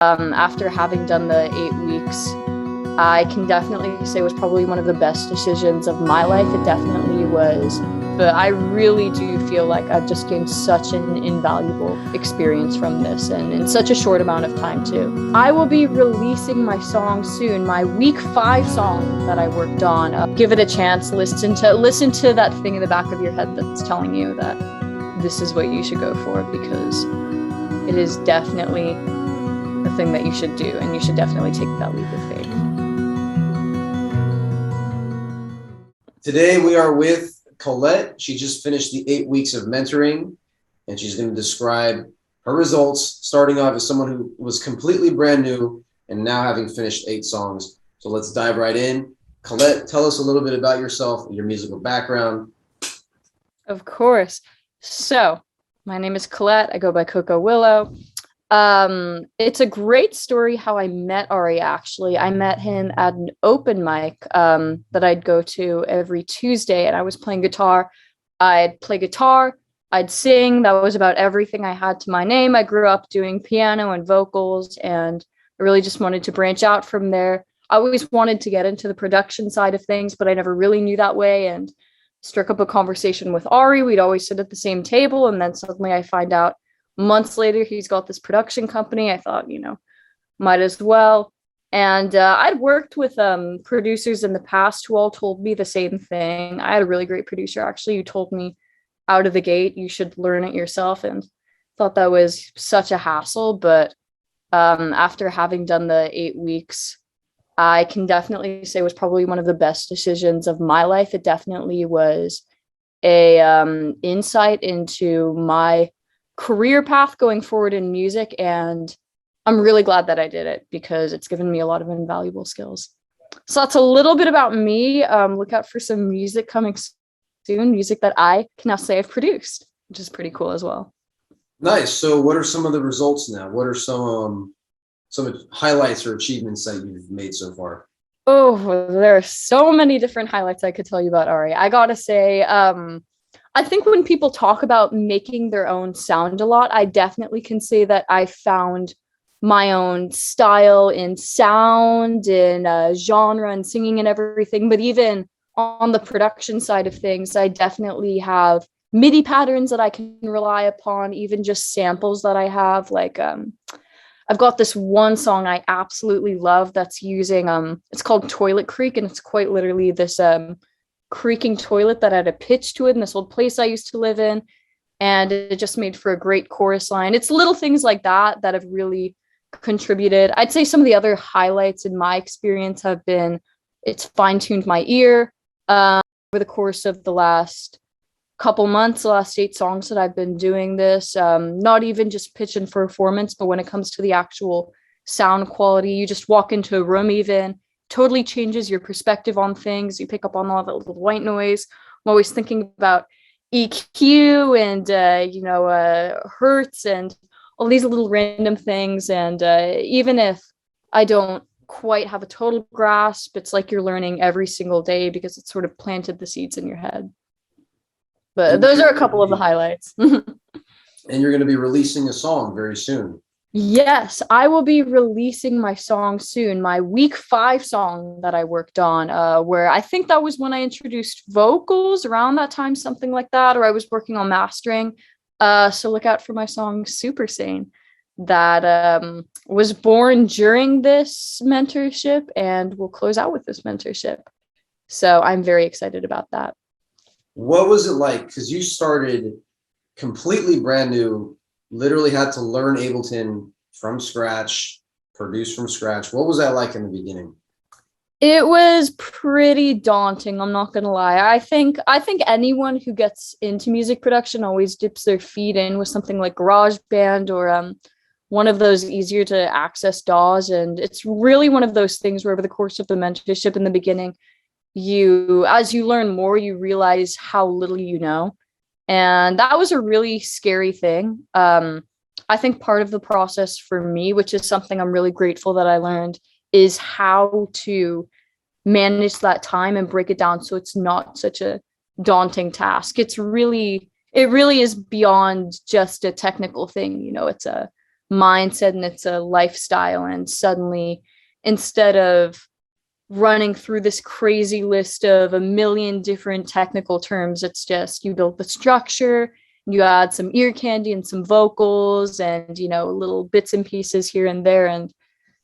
After having done the 8 weeks, I can definitely say it was probably one of the best decisions of my life. It definitely was. But I really do feel like I've just gained such an invaluable experience from this, and in such a short amount of time too. I will be releasing my song soon, my week 5 song that I worked on. Give it a chance, listen to that thing in the back of your head that's telling you that this is what you should go for, because it is definitely the thing that you should do, and you should definitely take that leap of faith. Today we are with Colette. She just finished the 8 weeks of mentoring, and she's going to describe her results, starting off as someone who was completely brand new and now having finished 8 songs. So let's dive right in. Colette, tell us a little bit about yourself and your musical background. Of course. So my name is Colette. I go by Coco Willow. It's a great story how I met Ari, actually. I met him at an open mic that I'd go to every Tuesday, and I was playing guitar. I'd play guitar, I'd sing. That was about everything I had to my name. I grew up doing piano and vocals, and I really just wanted to branch out from there. I always wanted to get into the production side of things, but I never really knew that way, and struck up a conversation with Ari. We'd always sit at the same table, and then suddenly I find out months later he's got this production company. I thought, might as well. And I'd worked with producers in the past who all told me the same thing. I had a really great producer, actually, who told me out of the gate, you should learn it yourself, and thought that was such a hassle. But after having done the 8 weeks, I can definitely say it was probably one of the best decisions of my life. It definitely was a insight into my career path going forward in music, and I'm really glad that I did it because it's given me a lot of invaluable skills. So that's a little bit about me. Look out for some music coming soon, music that I can now say I've produced, which is pretty cool as well. Nice. So what are some of the results now? What are some highlights or achievements that you've made so far? Oh, there are so many different highlights I could tell you about Ari. I gotta say, I think when people talk about making their own sound a lot, I definitely can say that I found my own style in sound, in genre and singing and everything. But even on the production side of things, I definitely have MIDI patterns that I can rely upon, even just samples that I have. Like I've got this one song I absolutely love that's using, it's called Toilet Creek, and it's quite literally this creaking toilet that had a pitch to it in this old place I used to live in, and it just made for a great chorus line. It's little things like that that have really contributed. I'd say some of the other highlights in my experience have been it's fine-tuned my ear over the course of the last couple months, the last 8 songs that I've been doing this, not even just pitch and performance, but when it comes to the actual sound quality, you just walk into a room, even totally changes your perspective on things. You pick up on all the little white noise. I'm always thinking about EQ and hertz and all these little random things. And even if I don't quite have a total grasp, it's like you're learning every single day because it's sort of planted the seeds in your head. But those are a couple of the highlights. And you're going to be releasing a song very soon. Yes, I will be releasing my song soon, my week 5 song that I worked on, where I think that was when I introduced vocals, around that time, something like that, or I was working on mastering. So look out for my song Super Sane that was born during this mentorship and will close out with this mentorship. So I'm very excited about that. What was it like? Because you started completely brand new, literally had to learn Ableton from scratch, produce from scratch. What was that like in the beginning? It was pretty daunting, I'm not gonna lie. I think anyone who gets into music production always dips their feet in with something like GarageBand or one of those easier to access DAWs. And it's really one of those things where over the course of the mentorship in the beginning, as you learn more, you realize how little you know. And that was a really scary thing. I think part of the process for me, which is something I'm really grateful that I learned, is how to manage that time and break it down so it's not such a daunting task. It really is beyond just a technical thing. It's a mindset and it's a lifestyle. And suddenly, instead of running through this crazy list of a million different technical terms, it's just you build the structure, you add some ear candy and some vocals and, you know, little bits and pieces here and there, and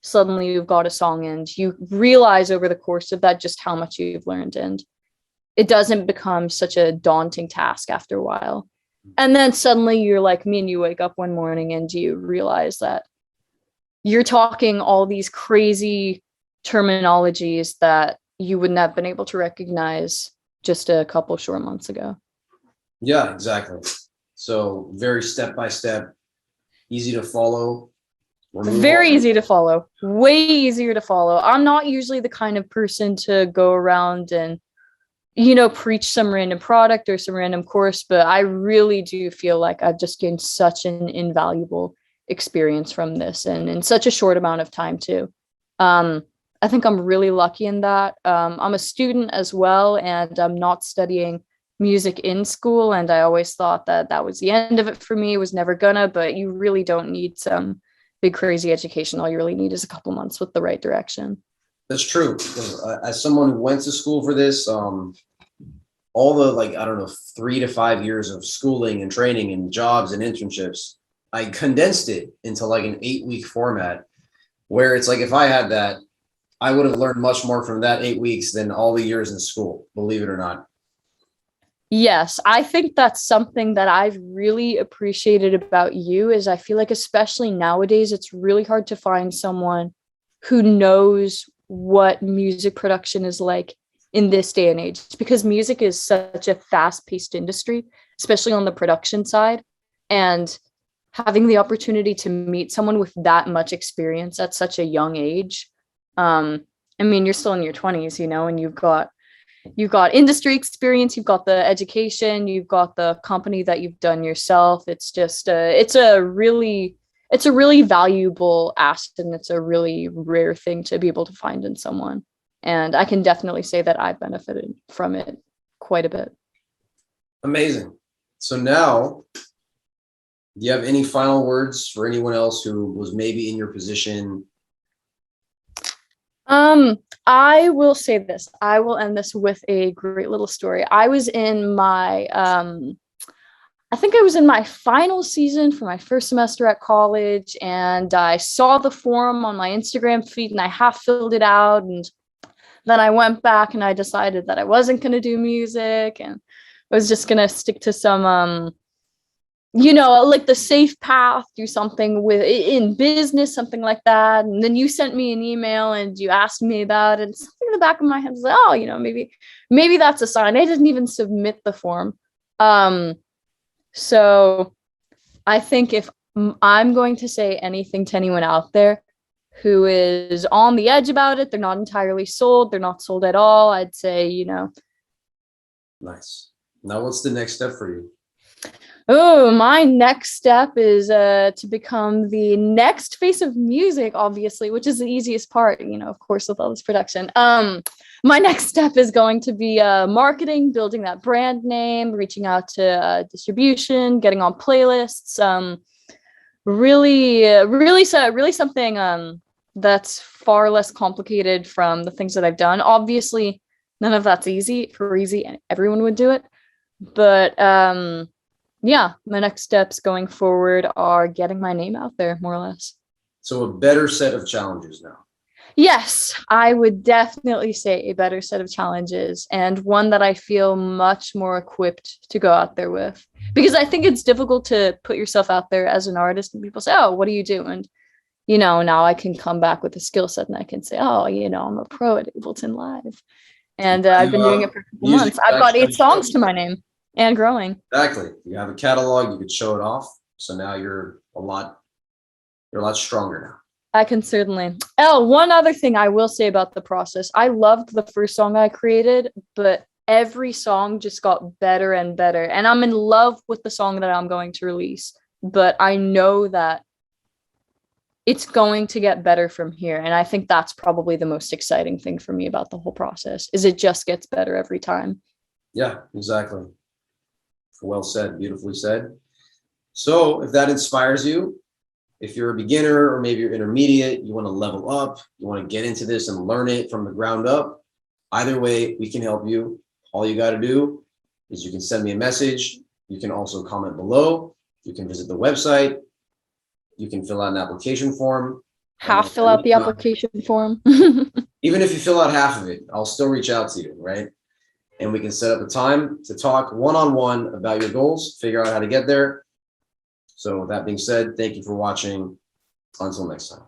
suddenly you've got a song, and you realize over the course of that just how much you've learned, and it doesn't become such a daunting task after a while. And then suddenly you're like me and you wake up one morning and you realize that you're talking all these crazy terminologies that you wouldn't have been able to recognize just a couple short months ago. Yeah, exactly. So very step by step, easy to follow. Very easy to follow. Way easier to follow. I'm not usually the kind of person to go around and, you know, preach some random product or some random course, but I really do feel like I've just gained such an invaluable experience from this, and in such a short amount of time too. I think I'm really lucky in that. I'm a student as well, and I'm not studying music in school. And I always thought that that was the end of it for me. It was never gonna, but you really don't need some big crazy education. All you really need is a couple months with the right direction. That's true. As someone who went to school for this, all the, like, I don't know, 3 to 5 years of schooling and training and jobs and internships, I condensed it into like an 8-week format, where it's like, if I had that, I would have learned much more from that 8 weeks than all the years in school, believe it or not. Yes, I think that's something that I've really appreciated about you, is I feel like especially nowadays, it's really hard to find someone who knows what music production is like in this day and age, because music is such a fast-paced industry, especially on the production side. And having the opportunity to meet someone with that much experience at such a young age, I mean, you're still in your 20s, you know, and you've got industry experience, you've got the education, you've got the company that you've done yourself. It's just it's a really valuable asset, and it's a really rare thing to be able to find in someone. And I can definitely say that I've benefited from it quite a bit. Amazing. So now, do you have any final words for anyone else who was maybe in your position? I will say this. I will end this with a great little story. I was in my I think I was in my final season for my first semester at college, and I saw the forum on my Instagram feed and I half filled it out, and then I went back and I decided that I wasn't going to do music, and I was just going to stick to some you know, like the safe path, do something with in business, something like that. And then you sent me an email and you asked me about it. And something in the back of my head was like, oh, you know, maybe that's a sign. I didn't even submit the form. So I think if I'm going to say anything to anyone out there who is on the edge about it, they're not entirely sold, they're not sold at all, I'd say, you know. Nice. Now, what's the next step for you? Oh, my next step is to become the next face of music, obviously, which is the easiest part, you know, of course, with all this production. My next step is going to be marketing, building that brand name, reaching out to distribution, getting on playlists. Really something that's far less complicated from the things that I've done. Obviously, none of that's easy. For easy, everyone would do it. But yeah, my next steps going forward are getting my name out there, more or less. So a better set of challenges now. Yes, I would definitely say a better set of challenges, and one that I feel much more equipped to go out there with. Because I think it's difficult to put yourself out there as an artist and people say, oh, what do you do? And, you know, now I can come back with a skill set and I can say, oh, you know, I'm a pro at Ableton Live. And I've been doing it for a couple months. I've got 8 songs to my name. And growing. Exactly. You have a catalog, you could show it off. So now you're a lot stronger now. I can certainly. Oh, one other thing I will say about the process. I loved the first song I created, but every song just got better and better. And I'm in love with the song that I'm going to release. But I know that it's going to get better from here. And I think that's probably the most exciting thing for me about the whole process, is it just gets better every time. Yeah, exactly. Well said, beautifully said. So if that inspires you, if you're a beginner or maybe you're intermediate, you want to level up, you want to get into this and learn it from the ground up, either way, we can help you. All you got to do is you can send me a message. You can also comment below. You can visit the website. You can fill out an application form. Fill out the application form. Even if you fill out half of it, I'll still reach out to you, right? And we can set up a time to talk one-on-one about your goals, figure out how to get there. So with that being said, thank you for watching. Until next time.